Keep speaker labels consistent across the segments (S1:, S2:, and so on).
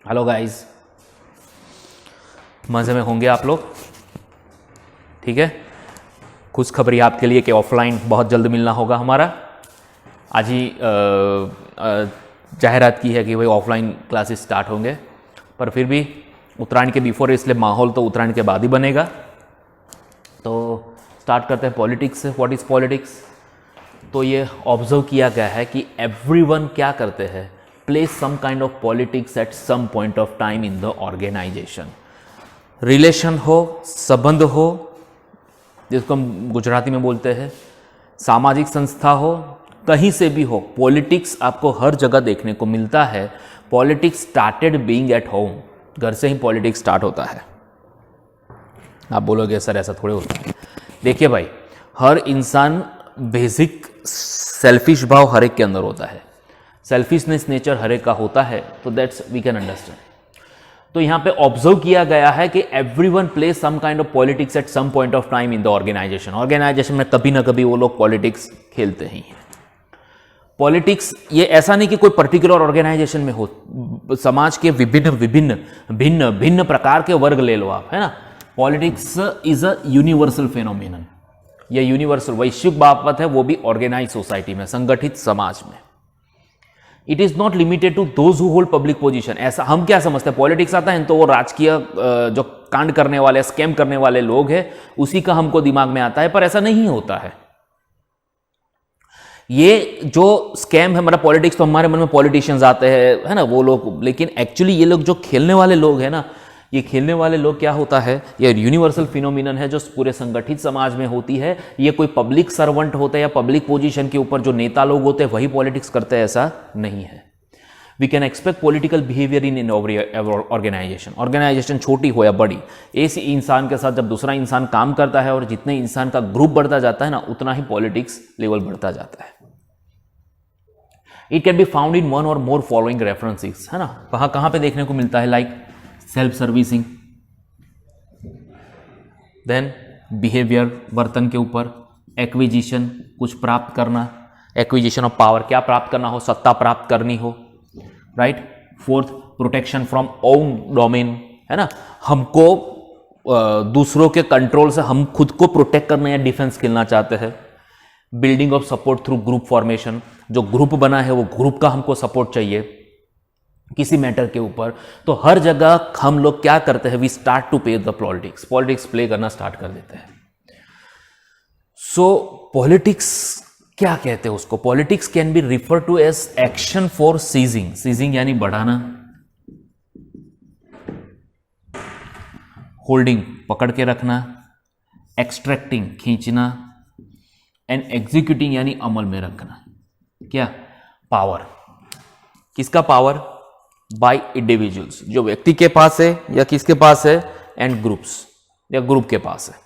S1: Hello guys, मज़े में होंगे आप लोग? ठीक है। खुशखबरी आपके लिए कि ऑफलाइन बहुत जल्द मिलना होगा हमारा। आज ही जाहिरात की है कि भाई ऑफलाइन क्लासेस स्टार्ट होंगे, पर फिर भी उत्तरायण के बिफोर, इसलिए माहौल तो उत्तरायण के बाद ही बनेगा। तो स्टार्ट करते हैं पॉलिटिक्स से। What is politics? तो ये ऑब्जर्व किया गया है कि एवरीवन क्या करते हैं, play some kind of politics at some point of time in the organisation. Relation हो, संबंध हो, जिसको हम गुजराती में बोलते हैं, सामाजिक संस्था हो, कहीं से भी हो, पॉलिटिक्स आपको हर जगह देखने को मिलता है। Politics started being at home, घर से ही पॉलिटिक्स स्टार्ट होता है। आप बोलोगे सर ऐसा थोड़े होता है। देखिए भाई, हर इंसान बेसिक सेल्फिश भाव हर एक के अंदर होता है, सेल्फिशनेस नेचर हर एक का होता है, तो दैट्स वी कैन अंडरस्टैंड। तो यहाँ पे ऑब्जर्व किया गया है कि everyone play some kind of politics at some point of time in the organisation. Organisation में कभी ना कभी वो लोग पॉलिटिक्स खेलते ही हैं। पॉलिटिक्स ये ऐसा नहीं कि कोई पर्टिकुलर ऑर्गेनाइजेशन में हो, समाज के भिन्न प्रकार के वर्ग ले लो आप, है ना। Politics is a universal phenomenon. यह यूनिवर्सल वैश्विक बात है, वो भी ऑर्गेनाइज सोसाइटी में, संगठित समाज में। It is not limited to those who hold public position. ऐसा हम क्या समझते हैं, पॉलिटिक्स आता है तो वो राजकीय जो कांड करने वाले, स्कैम करने वाले लोग हैं, उसी का हमको दिमाग में आता है, पर ऐसा नहीं होता है। ये जो स्कैम है, मतलब पॉलिटिक्स, तो हमारे मन में पॉलिटिशियंस आते हैं, है ना, वो लोग, लेकिन एक्चुअली ये लोग जो खेलने वाले लोग हैं ना, ये खेलने वाले लोग क्या होता है, ये यूनिवर्सल फिनोमिनन है जो पूरे संगठित समाज में होती है। ये कोई पब्लिक सर्वेंट होते हैं या पब्लिक पोजीशन के ऊपर जो नेता लोग होते हैं वही पॉलिटिक्स करते हैं, ऐसा नहीं है। We can expect political behaviour in organisation. Organisation छोटी हो या बड़ी, एक इंसान के साथ जब दूसरा इंसान काम करता है और जितने इंसान का ग्रुप बढ़ता जाता है ना, उतना ही पॉलिटिक्स लेवल बढ़ता जाता है। It can be found in one और मोर फॉलोइंग रेफरेंसेस, है ना। कहां पे देखने को मिलता है, like self servicing, then behaviour, वर्तन के ऊपर, एक्विजिशन, कुछ प्राप्त करना, एक्विजिशन ऑफ पावर, क्या प्राप्त करना हो, सत्ता प्राप्त करनी हो, right. Fourth, protection from own domain, है ना, हमको दूसरों के कंट्रोल से हम खुद को प्रोटेक्ट करना या डिफेंस खेलना चाहते हैं। Building of support through group formation, जो ग्रुप बना है वो ग्रुप का हमको सपोर्ट चाहिए किसी मैटर के ऊपर। तो हर जगह हम लोग क्या करते हैं, we start to play the politics, politics play करना स्टार्ट कर देते हैं। सो पॉलिटिक्स क्या कहते हैं उसको, politics can be refer to as action for seizing, seizing यानी बढ़ाना, होल्डिंग पकड़ के रखना, एक्सट्रैक्टिंग खींचना, एंड एग्जीक्यूटिंग यानी अमल में रखना। क्या? पावर। किसका पावर? बाय इंडिविजुअल्स, जो व्यक्ति के पास है या किसके पास है, एंड ग्रुप्स या ग्रुप के पास है।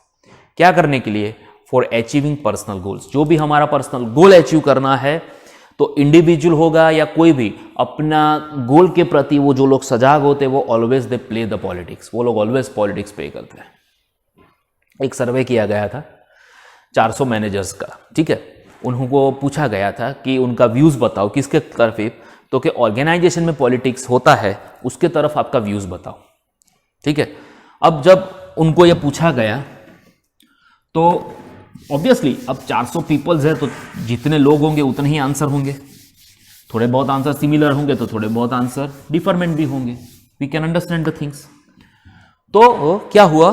S1: क्या करने के लिए? For achieving personal goals. जो भी हमारा पर्सनल गोल अचीव करना है, तो इंडिविजुअल होगा या कोई भी, अपना गोल के प्रति वो जो लोग सजाग होते हैं, वो always they play the politics, वो लोग ऑलवेज पॉलिटिक्स प्ले करते हैं। एक सर्वे किया गया था 400 मैनेजर्स का, ठीक है। उनको पूछा गया था कि उनका व्यूज बताओ, किसके तरफ, तो कि ऑर्गेनाइजेशन में पॉलिटिक्स होता है उसके तरफ आपका व्यूज बताओ, ठीक है। अब जब उनको यह पूछा गया तो ऑब्वियसली अब 400 पीपल्स है, तो जितने लोग होंगे उतने ही आंसर होंगे। थोड़े बहुत आंसर सिमिलर होंगे तो थोड़े बहुत आंसर डिफरेंट भी होंगे। We can understand the things. तो क्या हुआ,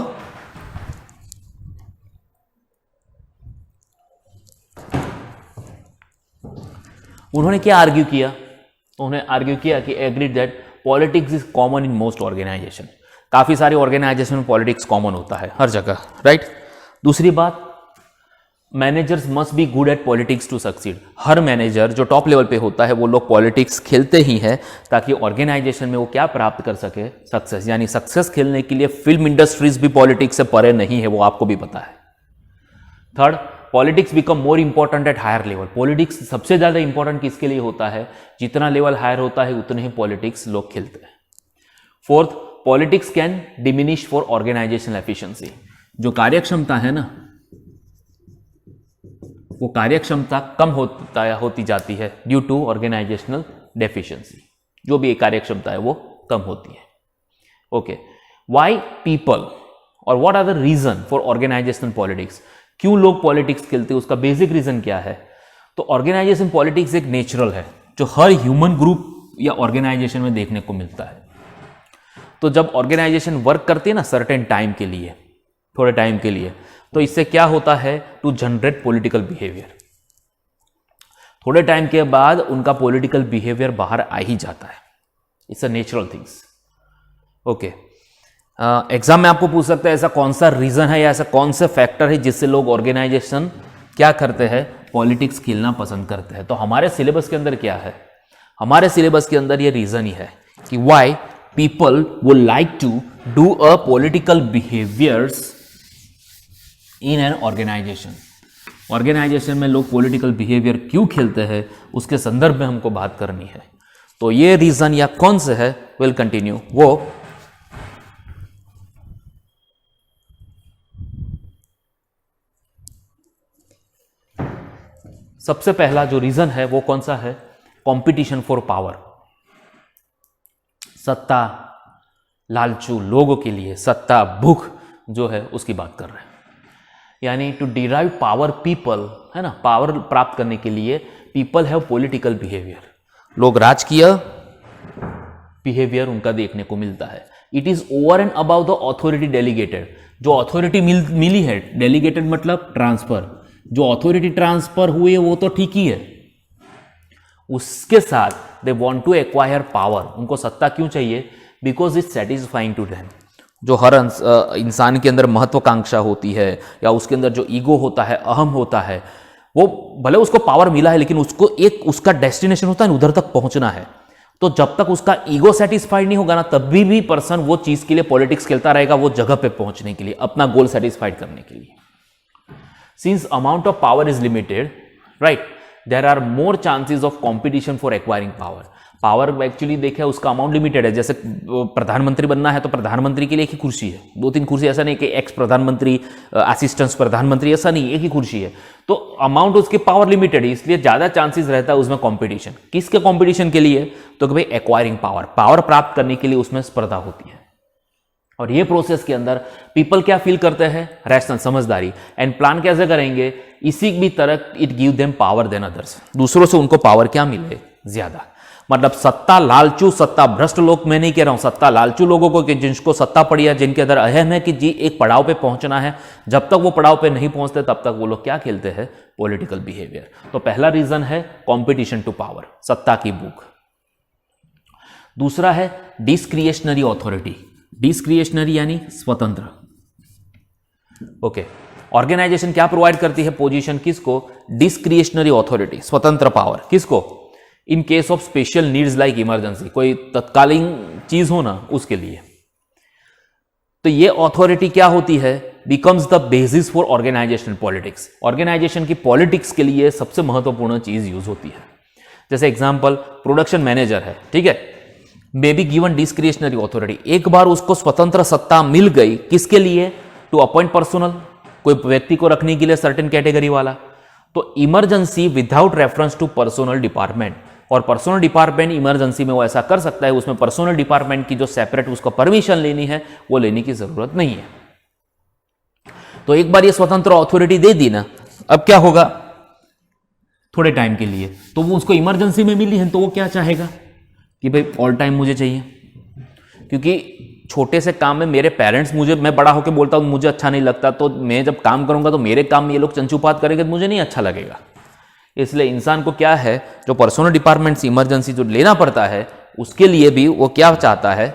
S1: उन्होंने क्या आर्ग्यू किया, उन्होंने आर्ग्यू किया कि agreed that politics is common in most organisation. काफी सारे ऑर्गेनाइजेशन में पॉलिटिक्स कॉमन होता है हर जगह, राइट। दूसरी बात, managers must be good at politics to succeed. हर मैनेजर जो टॉप लेवल पे होता है वो लोग पॉलिटिक्स खेलते ही है ताकि ऑर्गेनाइजेशन में वो क्या प्राप्त कर सके, सक्सेस। यानी सक्सेस खेलने के लिए फिल्म इंडस्ट्रीज भी पॉलिटिक्स से परे नहीं है, वो आपको भी पता है। Third, politics become more important at higher level. Politics सबसे ज्यादा इंपॉर्टेंट किसके लिए होता है, जितना लेवल हायर होता है उतने ही पॉलिटिक्स लोग खेलते हैं। Fourth, politics can diminish for organisational efficiency. जो कार्यक्षमता है ना, वो कार्यक्षमता कम होती जाती है ड्यू टू ऑर्गेनाइजेशनल डेफिशिएंसी। जो भी कार्यक्षमता है वो कम होती है। ओके, वाई पीपल और what are the reason for organisational politics, क्यों लोग पॉलिटिक्स खेलते हैं, उसका बेसिक रीजन क्या है? तो ऑर्गेनाइजेशन पॉलिटिक्स एक नेचुरल है जो हर ह्यूमन ग्रुप या ऑर्गेनाइजेशन में देखने को मिलता है। तो जब ऑर्गेनाइजेशन वर्क करती है ना सर्टेन टाइम के लिए, थोड़े टाइम के लिए, तो इससे क्या होता है, टू जनरेट पॉलिटिकल बिहेवियर। थोड़े टाइम के बाद उनका पॉलिटिकल बिहेवियर बाहर आ ही जाता है। It's a natural things. Okay, exam में आपको पूछ सकता है ऐसा कौन सा रीजन है या ऐसा कौन सा फैक्टर है जिससे लोग ऑर्गेनाइजेशन क्या करते हैं, पॉलिटिक्स खेलना पसंद करते हैं। तो हमारे सिलेबस के अंदर क्या है, हमारे सिलेबस के अंदर ये रीजन ही है कि why people would like to do a political behaviours in an organisation. Organisation में लोग पॉलिटिकल बिहेवियर क्यों खेलते हैं उसके संदर्भ में हमको बात करनी है। तो ये रीजन या कौन से है, विल कंटिन्यू। वो सबसे पहला जो रीजन है वो कौन सा है, कंपटीशन फॉर पावर। सत्ता लालचू लोगों के लिए सत्ता भूख जो है उसकी बात कर रहे हैं, यानी टू डिराइव पावर पीपल, है ना, पावर प्राप्त करने के लिए पीपल हैव पॉलिटिकल बिहेवियर, लोग राजकीय बिहेवियर उनका देखने को मिलता है। It is over and about the authority delegated, जो अथॉरिटी मिली है, डेलीगेटेड मतलब ट्रांसफर, जो अथॉरिटी ट्रांसफर हुई है वो तो ठीक ही है, उसके साथ they want to acquire power, उनको सत्ता क्यों चाहिए, because it's satisfying to them. जो हर इंसान के अंदर महत्वाकांक्षा होती है या उसके अंदर जो ईगो होता है, अहम होता है, वो भले उसको पावर मिला है लेकिन उसको एक उसका डेस्टिनेशन होता है, उधर तक पहुंचना है। तो जब तक उसका ईगो सेटिस्फाइड नहीं होगा ना, तभी भी पर्सन वो चीज के लिए पॉलिटिक्स खेलता रहेगा, वो जगह पे पहुंचने के लिए, अपना गोल सेटिस्फाइड करने के लिए। Since amount of power is limited, right, there are more chances of competition for acquiring power. Power actually देखे उसका अमाउंट लिमिटेड है। जैसे प्रधानमंत्री बनना है तो प्रधानमंत्री के लिए एक ही कुर्सी है, 2-3 कुर्सी, ऐसा नहीं कि एक्स प्रधानमंत्री, असिस्टेंट प्रधानमंत्री, ऐसा नहीं, एक ही कुर्सी है। तो अमाउंट उसकी पावर लिमिटेड है, इसलिए ज्यादा चांसेस रहता है उसमें कंपटीशन। किसके कंपटीशन के लिए, तो कि भाई एक्वायरिंग पावर, पावर प्राप्त करने के लिए उसमें स्पर्धा होती है। और ये प्रोसेस के अंदर पीपल क्या फील करते हैं, रैशनल, समझदारी, एंड प्लान कैसे करेंगे, इसी भी तरह it give them power than others, दूसरों से उनको पावर क्या मिले, ज्यादा। मतलब सत्ता लालचू, सत्ता भ्रष्ट लोग, मैं नहीं कह रहा हूं, सत्ता लालचू लोगों को कि जिनको सत्ता पड़ी है, जिनके अंदर अहम है कि जी एक पड़ाव पे पहुंचना है, जब तक वो पड़ाव पे नहीं पहुंचते तब तक वो लोग क्या खेलते हैं, पॉलिटिकल बिहेवियर। तो पहला रीजन है कॉम्पिटिशन टू पावर, सत्ता की भूख। दूसरा है डिस्क्रिएशनरी ऑथोरिटी, डिस्क्रिएशनरी यानी स्वतंत्र। ओके, ऑर्गेनाइजेशन क्या प्रोवाइड करती है पोजीशन, किसको, डिस्क्रिएशनरी ऑथोरिटी, स्वतंत्र पावर, किसको, in case of special needs like emergency, कोई तत्कालीन चीज हो ना उसके लिए। तो ये ऑथोरिटी क्या होती है, becomes the basis for organisational politics, organisation की पॉलिटिक्स के लिए सबसे महत्वपूर्ण चीज यूज होती है। जैसे एग्जांपल, प्रोडक्शन मैनेजर है, ठीक है, मे बी गिवन डिस्क्रिएशनरी ऑथोरिटी, एक बार उसको स्वतंत्र सत्ता मिल गई, किसके लिए, टू अपॉइंट पर्सनल, कोई व्यक्ति को रखने के लिए सर्टेन कैटेगरी वाला। तो emergency without reference to personal department, और पर्सनल डिपार्टमेंट इमरजेंसी में वो ऐसा कर सकता है, उसमें पर्सनल डिपार्टमेंट की जो सेपरेट उसको परमिशन लेनी है वो लेने की जरूरत नहीं है। तो एक बार ये स्वतंत्र अथॉरिटी दे दी ना, अब क्या होगा, थोड़े टाइम के लिए, तो वो उसको इमरजेंसी में मिली है तो वो क्या चाहेगा कि भाई ऑल टाइम मुझे चाहिए, क्योंकि छोटे से काम में मेरे पेरेंट्स मुझे, मैं बड़ा होकर बोलता हूं मुझे अच्छा नहीं लगता, तो मैं जब काम करूंगा तो मेरे काम में ये लोग चंचुपात करेंगे तो मुझे नहीं अच्छा लगेगा। इसलिए इंसान को क्या है, जो पर्सनल डिपार्टमेंट से इमरजेंसी जो लेना पड़ता है, उसके लिए भी वो क्या चाहता है,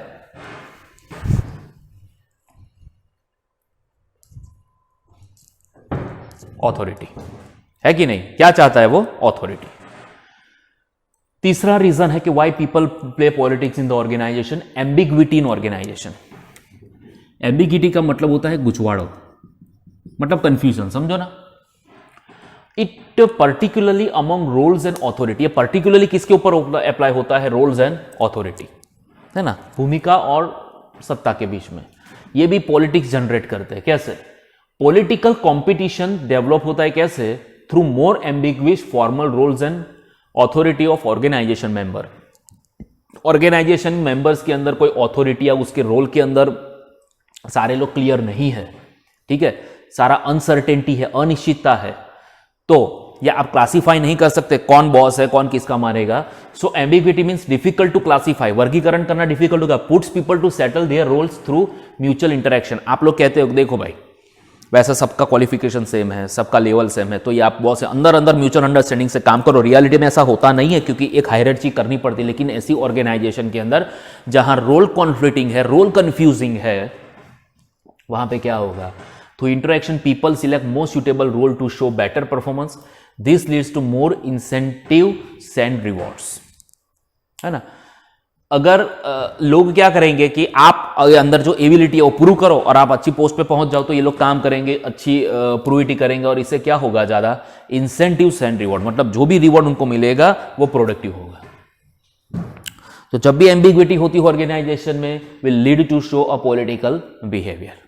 S1: अथॉरिटी, है कि नहीं, क्या चाहता है वो, अथॉरिटी। तीसरा रीजन है कि why people play politics in the organisation, ambiguity in organisation. Ambiguity का मतलब होता है गुचवाड़ो, मतलब कंफ्यूजन, समझो ना। It particularly among roles and authority, particularly किसके ऊपर अप्लाई होता है, रोल्स एंड अथॉरिटी, है ना, भूमिका और सत्ता के बीच में। ये भी पॉलिटिक्स जनरेट करते हैं। कैसे, पॉलिटिकल कंपटीशन डेवलप होता है, कैसे, through more ambiguous formal roles and authority of organization member, organisation members के अंदर कोई ऑथोरिटी या उसके रोल के अंदर सारे लोग क्लियर नहीं है, ठीक है, सारा अनसर्टेनिटी है, अनिश्चितता है, तो या आप क्लासीफाई नहीं कर सकते कौन बॉस है, कौन किसका मारेगा। So ambiguity means difficult to classify, वर्गीकरण करना डिफिकल्ट होगा। Puts people to settle their roles through mutual interaction. आप लोग कहते हो देखो भाई वैसा सबका क्वालिफिकेशन सेम है, सबका लेवल सेम है, तो ये आप बॉस है, अंदर अंदर म्यूचुअल अंडरस्टैंडिंग से काम करो। रियलिटी में ऐसा होता नहीं है, क्योंकि एक हायरार्की करनी पड़ती है। लेकिन ऐसी ऑर्गेनाइजेशन के अंदर जहां रोल कॉन्फ्लिक्टिंग है, रोल कंफ्यूजिंग है, वहां पे क्या होगा? Through interaction people select most suitable role to show better performance. This leads to more incentives and rewards, है ना। अगर लोग क्या करेंगे कि आप अंदर जो एबिलिटी है वो प्रूव करो और आप अच्छी पोस्ट पे पहुंच जाओ, तो ये लोग काम करेंगे, अच्छी प्रूविटी करेंगे, और इससे क्या होगा? ज्यादा इंसेंटिव्स एंड रिवॉर्ड, मतलब जो भी रिवॉर्ड उनको मिलेगा वो प्रोडक्टिव होगा। तो जब भी एम्बिग्विटी होती है ऑर्गेनाइजेशन में, will lead to show a political behaviour.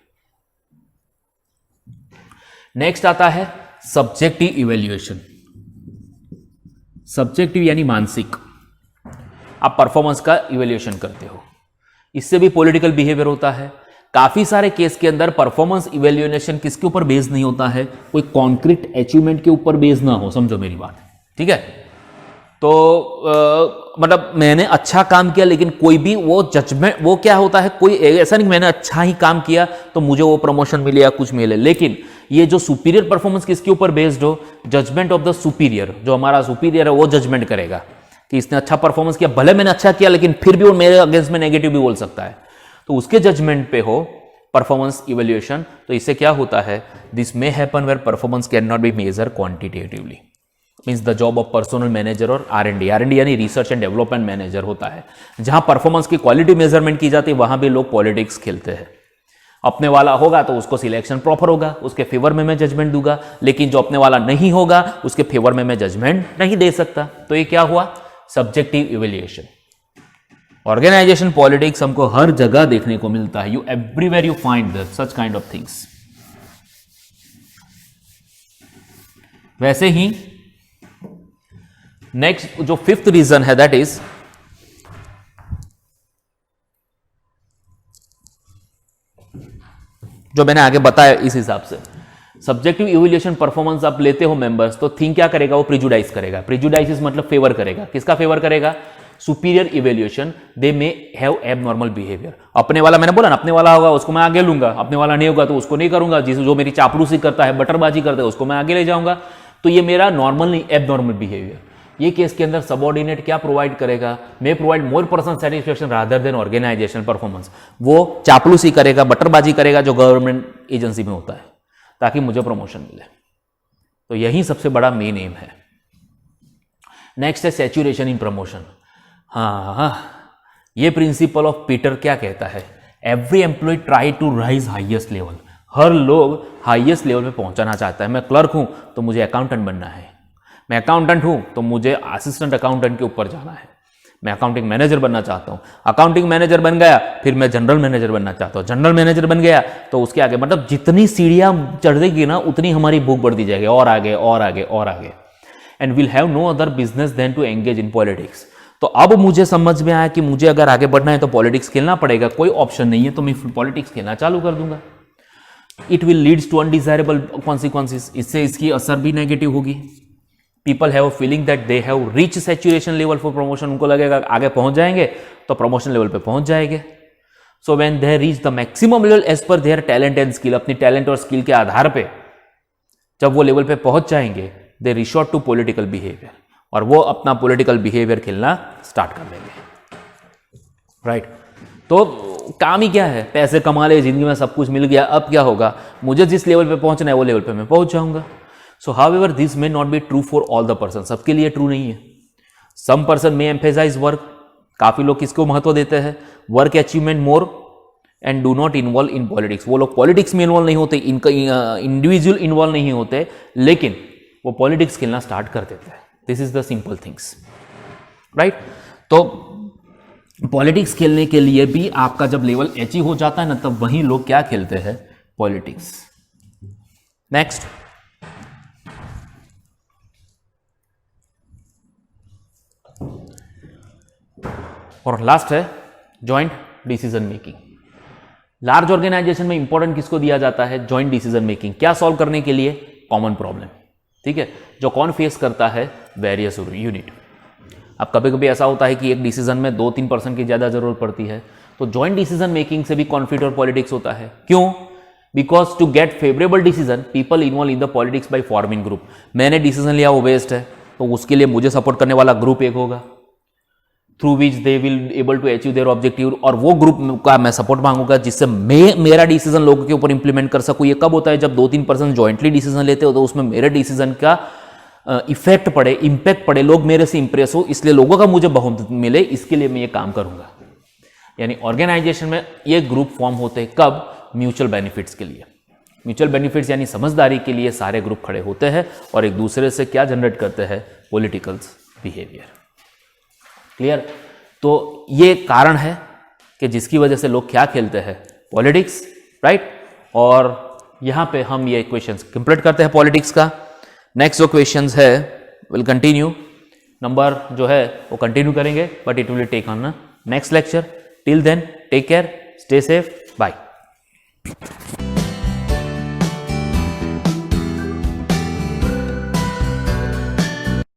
S1: Next आता है सब्जेक्टिव इवेल्युएशन। सब्जेक्टिव यानी मानसिक, आप परफॉर्मेंस का इवेल्युएशन करते हो, इससे भी पॉलिटिकल बिहेवियर होता है। काफी सारे केस के अंदर परफॉर्मेंस इवेल्युएशन किसके ऊपर बेस्ड नहीं होता है? कोई कॉन्क्रीट अचीवमेंट के ऊपर बेस्ड ना हो, समझो मेरी बात, ठीक है। तो मतलब मैंने अच्छा काम किया, लेकिन कोई भी वो जजमेंट, वो क्या होता है, कोई ऐसा नहीं मैंने अच्छा ही काम किया तो मुझे वो प्रमोशन मिले या कुछ मिले, लेकिन ये जो सुपीरियर परफॉर्मेंस किसके ऊपर बेस्ड हो? जजमेंट ऑफ द सुपीरियर, जो हमारा सुपीरियर है वो जजमेंट करेगा कि इसने अच्छा परफॉर्मेंस किया, भले मैंने अच्छा किया लेकिन फिर भी वो मेरे अगेंस्ट में नेगेटिव भी बोल सकता है, तो उसके जजमेंट पे हो परफॉर्मेंस इवेल्युएशन। तो इससे क्या होता है? This may happen where performance can not be measure quantitatively, means the job of personal manager और R&D यानी रिसर्च एंड डेवलपमेंट मैनेजर होता है। जहां परफॉर्मेंस की क्वालिटी मेजरमेंट की जाती है, वहां भी लोग पॉलिटिक्स खेलते हैं। अपने वाला होगा तो उसको सिलेक्शन प्रॉपर होगा, उसके फेवर में मैं जजमेंट दूंगा, लेकिन जो अपने वाला नहीं होगा उसके फेवर में मैं जजमेंट नहीं दे सकता। तो ये क्या हुआ? Subjective evaluation. ऑर्गेनाइजेशन पॉलिटिक्स हमको हर जगह देखने को मिलता है। You everywhere you find such kind of things. वैसे ही नेक्स्ट जो फिफ्थ रीजन है, दैट इज जो मैंने आगे बताया इस हिसाब से सब्जेक्टिव इवैल्यूएशन परफॉर्मेंस आप लेते हो मेंबर्स, तो थिंक क्या करेगा? वो प्रिजुडाइज करेगा। प्रिजुडाइज मतलब फेवर करेगा। किसका फेवर करेगा? Superior evaluation. They may have abnormal behaviour. अपने वाला मैंने बोला ना, अपने वाला होगा उसको मैं आगे लूंगा, अपने वाला नहीं होगा तो उसको नहीं करूंगा। जो मेरी चापलूसी करता है, बटरबाजी करता है, उसको मैं आगे ले जाऊंगा। तो ये मेरा नॉर्मल नहीं, एबनॉर्मल बिहेवियर। ये केस के अंदर सबऑर्डिनेट क्या प्रोवाइड करेगा? May provide more personal satisfaction rather than organisation performance. वो चापलूसी करेगा, बटरबाजी करेगा जो गवर्नमेंट एजेंसी में होता है, ताकि मुझे प्रमोशन मिले। तो यही सबसे बड़ा मेन एम है। नेक्स्ट है सैचुरेशन इन प्रमोशन। हाँ, ये प्रिंसिपल ऑफ पीटर क्या कहता है? Every employee try to rise highest level. हर लोग हाईएस्ट लेवल पे पहुंचाना चाहता है। मैं क्लर्क हूं तो मुझे अकाउंटेंट बनना है, मैं अकाउंटेंट हूं तो मुझे असिस्टेंट अकाउंटेंट के ऊपर जाना है, मैं अकाउंटिंग मैनेजर बनना चाहता हूं, अकाउंटिंग मैनेजर बन गया फिर मैं जनरल मैनेजर बनना चाहता हूं, जनरल मैनेजर बन गया तो उसके आगे, मतलब जितनी सीढ़ियां चढ़ देगी ना उतनी हमारी भूख बढ़ती जाएगी, और आगे और आगे और आगे। And will have no other business than to engage in politics. तो अब मुझे समझ में आया कि मुझे अगर आगे बढ़ना है तो पॉलिटिक्स खेलना पड़ेगा, कोई ऑप्शन नहीं है, तो मैं पॉलिटिक्स खेलना चालू कर दूंगा। It will leads to undesirable consequences. इससे इसकी असर भी नेगेटिव होगी। People have feeling that they have reach saturation level for promotion. उनको लगेगा आगे पहुंच जाएंगे तो प्रमोशन लेवल पे पहुंच जाएंगे। So when they reach the maximum level as per their talent and skill, अपनी टैलेंट और स्किल के आधार पे जब वो लेवल पे पहुंच जाएंगे, they resort to political behaviour, और वो अपना पॉलिटिकल बिहेवियर खेलना स्टार्ट कर देंगे। राइट तो काम ही क्या है? पैसे कमा ले, जिंदगी में सब कुछ मिल गया, अब क्या होगा? मुझे जिस लेवल पे पहुंचना है वो लेवल पे मैं पहुंच जाऊंगा। So however this may not be true for all the person. सबके लिए ट्रू नहीं है। Some person may emphasise work. काफी लोग किसको महत्व देते हैं? Work achievement more and do not involve in politics. वो लोग पॉलिटिक्स में इन्वॉल्व नहीं होते, इनका इंडिविजुअल इन्वॉल्व नहीं होते, लेकिन वो पॉलिटिक्स खेलना स्टार्ट कर देते हैं। This is the simple things. Right तो पॉलिटिक्स खेलने के लिए भी आपका जब लेवल अचीव हो जाता है ना, तब वही लोग क्या खेलते हैं? पॉलिटिक्स। नेक्स्ट, और लास्ट है joint decision making. Large organisation में इंपॉर्टेंट किसको दिया जाता है? Joint decision making. क्या सॉल्व करने के लिए? कॉमन प्रॉब्लम, ठीक है, जो कौन फेस करता है? Various unit. अब कभी कभी ऐसा होता है कि एक डिसीजन में 2-3 पर्सन की ज़्यादा जरूरत पड़ती है, तो जॉइंट डिसीजन मेकिंग से भी कॉन्फ्लिक्ट और पॉलिटिक्स होता है। क्यों? Because to get favourable decision people involve in the politics by forming group. मैंने डिसीजन लिया वो बेस्ट है, तो उसके लिए मुझे सपोर्ट करने वाला ग्रुप एक होगा through which they will able to achieve their objective, और वो ग्रुप का मैं सपोर्ट मांगूंगा जिससे मैं मेरा डिसीजन लोगों के ऊपर इंप्लीमेंट कर सकूं। ये कब होता है? जब 2-3 पर्सन ज्वाइंटली डिसीजन लेते हो, तो उसमें मेरे डिसीजन का इफेक्ट पड़े, इंपैक्ट पड़े, लोग मेरे से इंप्रेस हो, इसलिए लोगों का मुझे बहुमत मिले, इसके लिए मैं ये काम करूंगा। यानी ऑर्गेनाइजेशन में ये ग्रुप फॉर्म होते हैं कब? म्यूचुअल बेनिफिट्स के लिए। म्यूचुअल बेनिफिट्स यानी समझदारी के लिए सारे ग्रुप खड़े होते हैं और एक दूसरे से क्या जनरेट करते हैं? Political behaviour. क्लियर? तो ये कारण है कि जिसकी वजह से लोग क्या खेलते हैं? Politics, right? और यहां पे हम ये क्वेश्चंस कंप्लीट करते हैं पॉलिटिक्स का। नेक्स्ट जो क्वेश्चंस है विल कंटिन्यू, नंबर जो है वो कंटिन्यू करेंगे, but it will take on next lecture. Till then take care, stay safe, bye.